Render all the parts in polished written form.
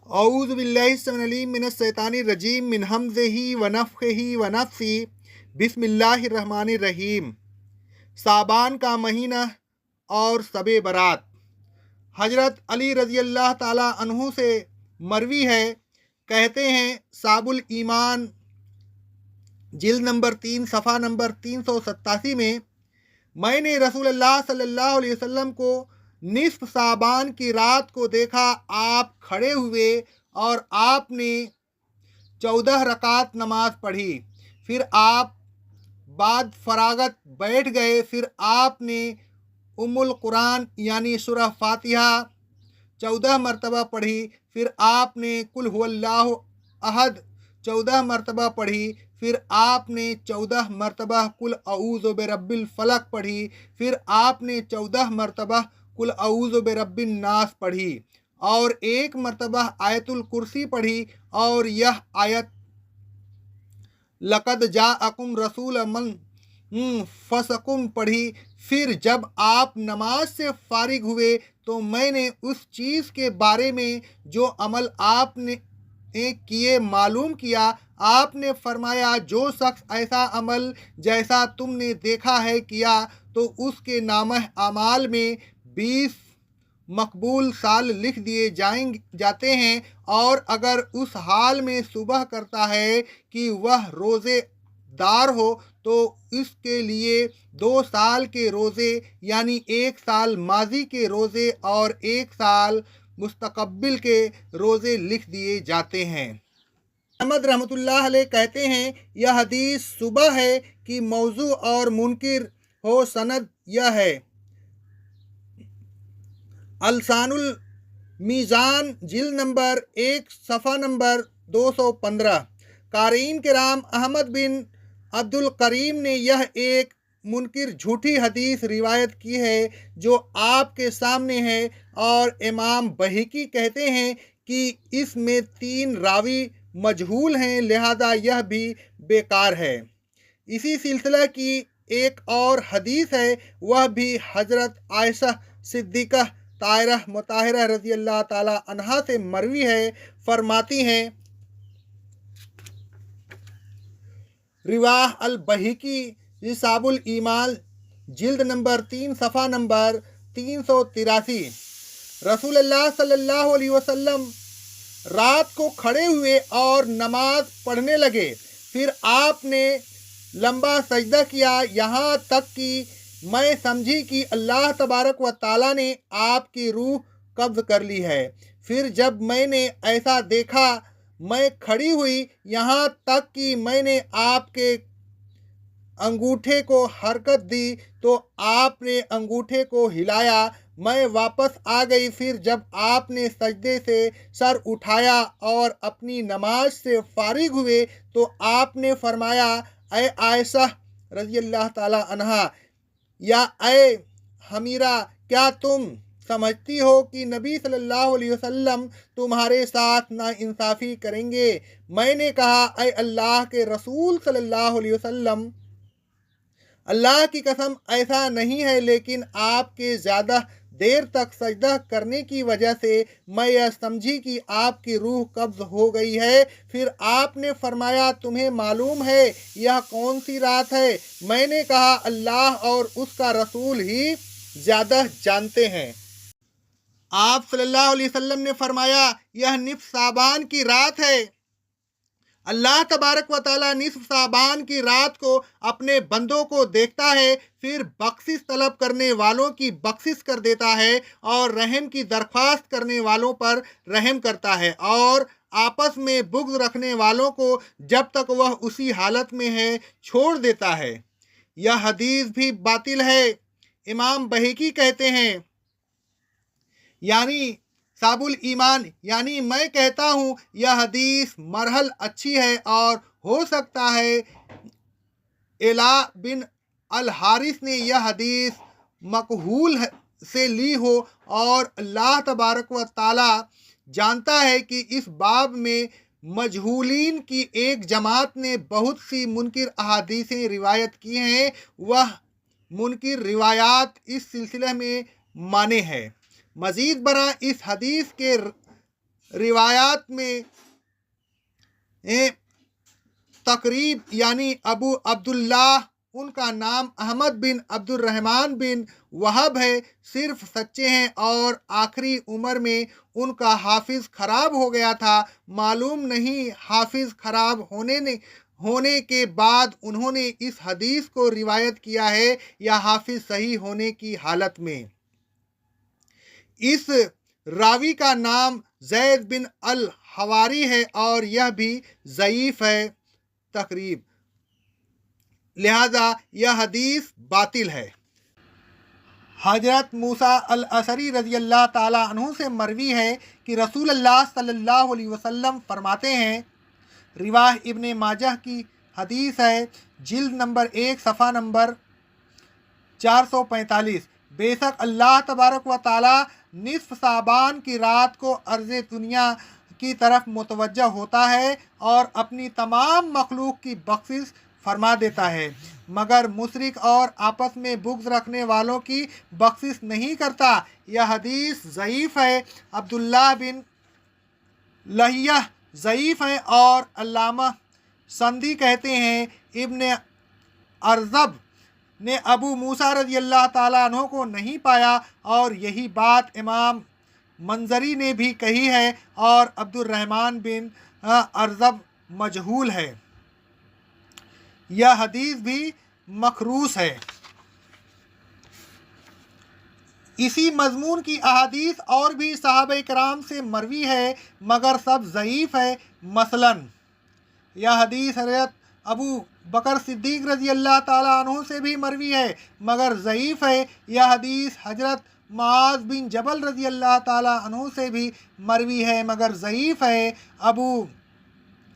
अऊज़ु बिल्लाहि अस्समीउल अलीम मिनश शैतानिर रजीम मिन हमज़िही व नफ़्ख़िही व नफ़्सी बिस्मिल्लाहिर रहमानिर रहीम। साबान का महीना और शबे बारात। हजरत अली रज़ी अल्लाह ताला अन्हु से मरवी है, कहते हैं साबुल ईमान जिल्द नंबर 3 सफ़ा नंबर 387 में मैंने रसूलुल्लाह सल्लल्लाहु अलैहि वसल्लम को निस्फ साबान की रात को देखा। आप खड़े हुए और आपने 14 रकात नमाज पढ़ी। फिर आप बाद फरागत बैठ गए। फिर आपने उम्मुल कुरान यानी सूरह फातिहा 14 मरतबा पढ़ी। फिर आपने कुल हुवल्लाहु अहद 14 मरतबा पढ़ी। फिर आपने 14 मरतबा कुल अऊज़ु बिरब्बिल फलक पढ़ी। फिर आपने 14 मरतबा कुल अऊज़ु बिरब्बिन नास पढ़ी और 1 मरतबा आयतुल कुर्सी पढ़ी और यह आयत लक़द जाअकुम रसूलुम फसकुम पढ़ी। फिर जब आप नमाज से फारिग हुए तो मैंने उस चीज़ के बारे में जो अमल आपने किए मालूम किया। आपने फरमाया, जो शख्स ऐसा अमल जैसा तुमने देखा है किया तो उसके नामह अमाल में 20 मकबूल साल लिख दिए जाते हैं, और अगर उस हाल में सुबह करता है कि वह रोज़े दार हो तो इसके लिए 2 साल के रोज़े यानी 1 साल माजी के रोज़े और 1 साल मुस्तकबिल के रोज़े लिख दिए जाते हैं। अहमद रहमतुल्लाह अलैह कहते हैं, यह हदीस सुबह है कि मौजू और मुनकिर हो। सनद यह है अलसानुल मीज़ान जिल्द नंबर 1 सफ़ा नंबर 215। क़ारीन किराम अहमद बिन अब्दुल करीम ने यह एक मुनकिर झूठी हदीस रिवायत की है जो आपके सामने है, और इमाम बहकी कहते हैं कि इसमें 3 रावी मजहूल हैं, लिहाजा यह भी बेकार है। इसी सिलसिला की एक और हदीस है, वह भी हजरत आयशा सिद्दीक़ा ताहिरा मुताहिरा रज़ी अल्लाह ताला अन्हा से मरवी है। फरमाती हैं, रिवाह अल बहकी रिसाबुल ईमान जिल्द नंबर 3 सफ़ा नंबर 383। रसूलुल्लाह सल्लल्लाहु अलैहि वसल्लम रात को खड़े हुए और नमाज पढ़ने लगे। फिर आपने लंबा सजदा किया, यहाँ तक कि मैं समझी कि अल्लाह तबारक व ताला ने आपकी रूह कब्ज़ कर ली है। फिर जब मैंने ऐसा देखा, मैं खड़ी हुई, यहाँ तक कि मैंने आपके अंगूठे को हरकत दी तो आपने अंगूठे को हिलाया। मैं वापस आ गई। फिर जब आपने सजदे से सर उठाया और अपनी नमाज से फारिग हुए तो आपने फरमाया, ऐ आयशा रज़ी अल्लाह ताला अन्हा, या ऐ हमीरा, क्या तुम समझती हो कि नबी सल्लल्लाहु अलैहि वसल्लम तुम्हारे साथ नाइंसाफ़ी करेंगे? मैंने कहा, ऐ अल्लाह के रसूल सल्लल्लाहु अलैहि वसल्लम, अल्लाह की कसम ऐसा नहीं है, लेकिन आपके ज़्यादा देर तक सजदा करने की वजह से मैं यह समझी कि आपकी रूह कब्ज़ हो गई है। फिर आपने फरमाया, तुम्हें मालूम है यह कौन सी रात है? मैंने कहा, अल्लाह और उसका रसूल ही ज़्यादा जानते हैं। आप सल्लल्लाहु अलैहि वसल्लम ने फरमाया, यह निस्फ साबान की रात है। अल्लाह तबारक व ताला निस्फ साबान की रात को अपने बंदों को देखता है, फिर बख्शिश तलब करने वालों की बख्शिश कर देता है और रहम की दरख्वास्त करने वालों पर रहम करता है, और आपस में बुग़्ज़ रखने वालों को जब तक वह उसी हालत में है छोड़ देता है। यह हदीस भी बातिल है। इमाम बहकी कहते हैं, यानी साबुल ईमान, यानी मैं कहता हूँ यह हदीस मरहल अच्छी है और हो सकता है एला बिन अल हारिस ने यह हदीस मकहूल से ली हो, और अल्लाह तबारक व ताला जानता है कि इस बाब में मजहूलीन की एक जमात ने बहुत सी मुनकिर अहादीसें रिवायत की हैं। वह मुनकिर रिवायात इस सिलसिले में माने हैं। मज़ीद बरा इस हदीस के रिवायात में तकरीब यानी अबू अब्दुल्लाह, उनका नाम अहमद बिन अब्दुर्रहमान बिन वहब है, सिर्फ सच्चे हैं और आखिरी उम्र में उनका हाफिज खराब हो गया था। मालूम नहीं हाफिज खराब होने के बाद उन्होंने इस हदीस को रिवायत किया है या हाफिज सही होने की हालत में। इस रावी का नाम जैद बिन अल हवारी है और यह भी ज़ईफ़ है तकरीब, लिहाजा यह हदीस बातिल है। हजरत मूसा अल असरी रज़ी अल्लाह ताला अन्हु से मरवी है कि रसूल अल्लाह सल्लल्लाहु अलैहि वसल्लम फरमाते हैं, रिवाह इब्ने माजह की हदीस है, जिल्द नंबर 1 सफ़ा नंबर 445, बेशक अल्लाह तबारक व ताला निस्फ साबान की रात को अर्ज़ दुनिया की तरफ मुतवज्जह होता है और अपनी तमाम मखलूक की बख्शिश फरमा देता है, मगर मुशरिक और आपस में बुग़्ज़ रखने वालों की बख्शिश नहीं करता। यह हदीस ज़ईफ़ है। अब्दुल्लाह बिन लहिया ज़ईफ़ है और अल्लामा संदी कहते हैं, इब्ने अरज़ब ने अबू मूसा रज़ी अल्लाह ताला अन्हु को नहीं पाया और यही बात इमाम मंजरी ने भी कही है और अब्दुर्रहमान बिन अरज़ब मजहूल है। यह हदीस भी मखरूस है। इसी मजमून की अहादीस और भी सहाबा कराम से मरवी है मगर सब ज़ईफ़ है। मसलन यह हदीस हज़रत अबू बकर सिद्दीक़ रज़ी अल्लाह ताला अन्हु से भी मरवी है मगर ज़ईफ़ है। यह हदीस हज़रत मुआज़ बिन जबल रज़ी अल्लाह ताला अन्हु से भी मरवी है मगर ज़ईफ़ है। अबू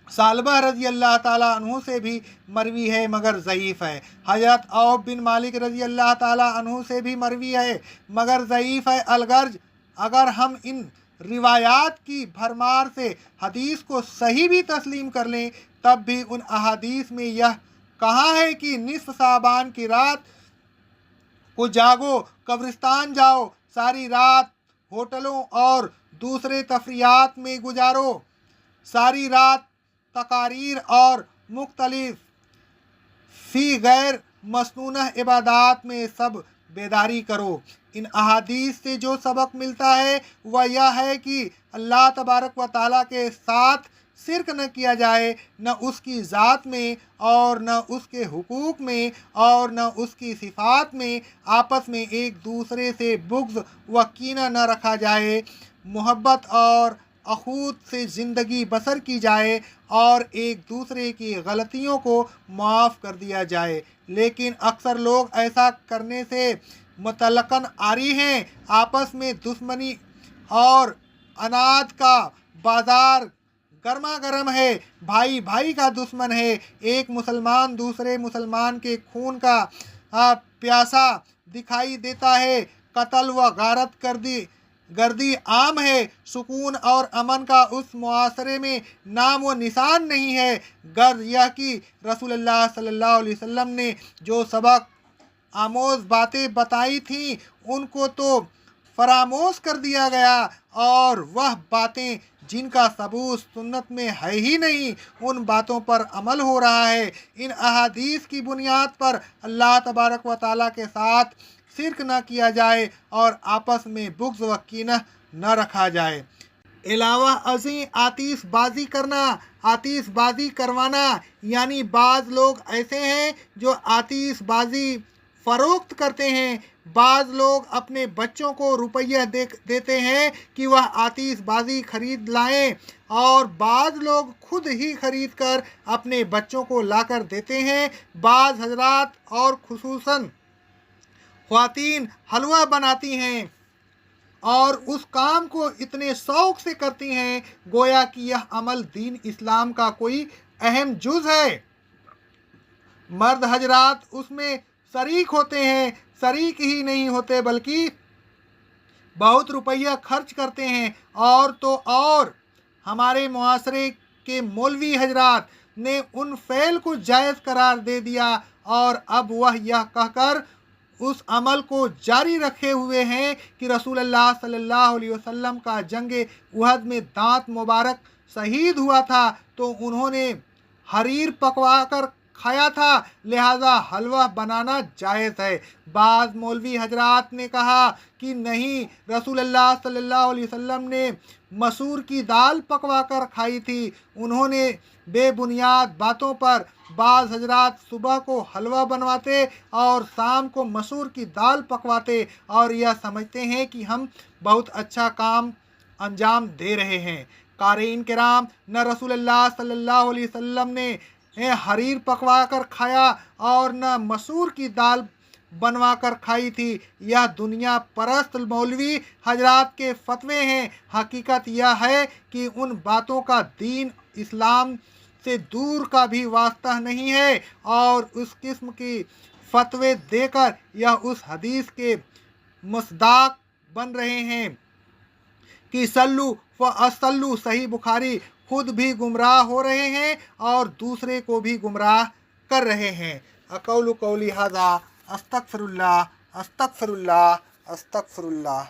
सालबा रज़ी अल्लाह ताला अन्हु से भी मरवी है मगर ज़ईफ़ है। हज़रत औफ बिन मालिक रज़ी अल्लाह ताला अन्हु से भी मरवी है मगर ज़ईफ़ है। अलगर्ज अगर हम इन रिवायात की भरमार से हदीस को सही भी तस्लीम कर लें तब भी उन अहादीस में यह कहा है कि निस्फ साबान की रात को जागो, कब्रिस्तान जाओ, सारी रात होटलों और दूसरे तफरियात में गुजारो, सारी रात तकारीर और मुख्तलिफ फ़ी गैर मसनूना इबादात में सब बेदारी करो। इन अहादीस से जो सबक मिलता है वह यह है कि अल्लाह तबारक व ताला के साथ शिरक न किया जाए, न उसकी ज़ात में और न उसके हुकूक में और न उसकी सिफ़ात में। आपस में एक दूसरे से बुग़्ज़ व कीना न रखा जाए, मोहब्बत और अखूत से ज़िंदगी बसर की जाए और एक दूसरे की गलतियों को माफ़ कर दिया जाए। लेकिन अक्सर लोग ऐसा करने से मुतलकन आरी हैं। आपस में दुश्मनी और अनाज का बाज़ार गर्मा गर्म है, भाई भाई का दुश्मन है, एक मुसलमान दूसरे मुसलमान के खून का प्यासा दिखाई देता है, कत्ल व गारत गर्दी आम है, सुकून और अमन का उस मुआशरे में नाम व निशान नहीं है। गर्ज यह कि रसूलुल्लाह सल्लल्लाहु अलैहि वसल्लम ने जो सबक आमोज़ बातें बताई थीं उनको तो फरामोश कर दिया गया और वह बातें जिनका सबूत सुन्नत में है ही नहीं उन बातों पर अमल हो रहा है। इन अहादीस की बुनियाद पर अल्लाह तबारक व ताला के साथ शिरक न किया जाए और आपस में बुग़्ज़ व कीना न रखा जाए। अलावा अज़ीं आतिशबाज़ी करना, आतिशबाज़ी करवाना, यानी बाज़ लोग ऐसे हैं जो आतिशबाज़ी फ़रोख्त करते हैं। बाज़ लोग अपने बच्चों को रुपया देते हैं कि वह आतिशबाज़ी खरीद लाएं और बाज़ लोग खुद ही खरीद कर अपने बच्चों को लाकर देते हैं। बाज़ हज़रात और खुसूसन ख्वातीन हलवा बनाती हैं और उस काम को इतने शौक़ से करती हैं गोया कि यह अमल दीन इस्लाम का कोई अहम जुज़ है। मर्द हजरात उसमें शरीक होते हैं, शरीक ही नहीं होते बल्कि बहुत रुपया खर्च करते हैं। और तो और हमारे मुआशरे के मौलवी हजरात ने उन फ़ैल को जायज़ करार दे दिया और अब वह यह कहकर उस अमल को जारी रखे हुए हैं कि रसूलुल्लाह सल्लल्लाहु अलैहि वसल्लम का जंग उहद में दांत मुबारक शहीद हुआ था तो उन्होंने हरीर पकवा कर खाया था, लिहाजा हलवा बनाना जायज़ है। बाज़ मौलवी हजरात ने कहा कि नहीं, रसूलुल्लाह सल्लल्लाहु अलैहि वसल्लम ने मसूर की दाल पकवा कर खाई थी। उन्होंने बेबुनियाद बातों पर बाज़ हजरात सुबह को हलवा बनवाते और शाम को मसूर की दाल पकवाते और यह समझते हैं कि हम बहुत अच्छा काम अंजाम दे रहे हैं। क़ारीन किराम, न रसूलुल्लाह सल्लल्लाहु अलैहि वसल्लम ने हरीर पकवा कर खाया और न मसूर की दाल बनवा कर खाई थी। यह दुनिया परस्त मौलवी हजरात के फतवे हैं। हकीकत यह है कि उन बातों का दीन इस्लाम से दूर का भी वास्ता नहीं है और उस किस्म की फतवे देकर यह उस हदीस के मुस्दाक बन रहे हैं कि सल्लू व असल्लू। सही बुखारी। खुद भी गुमराह हो रहे हैं और दूसरे को भी गुमराह कर रहे हैं। अक़ौलु क़ौली हाज़ा अस्तग़फ़िरुल्लाह अस्तग़फ़िरुल्लाह अस्तग़फ़िरुल्लाह।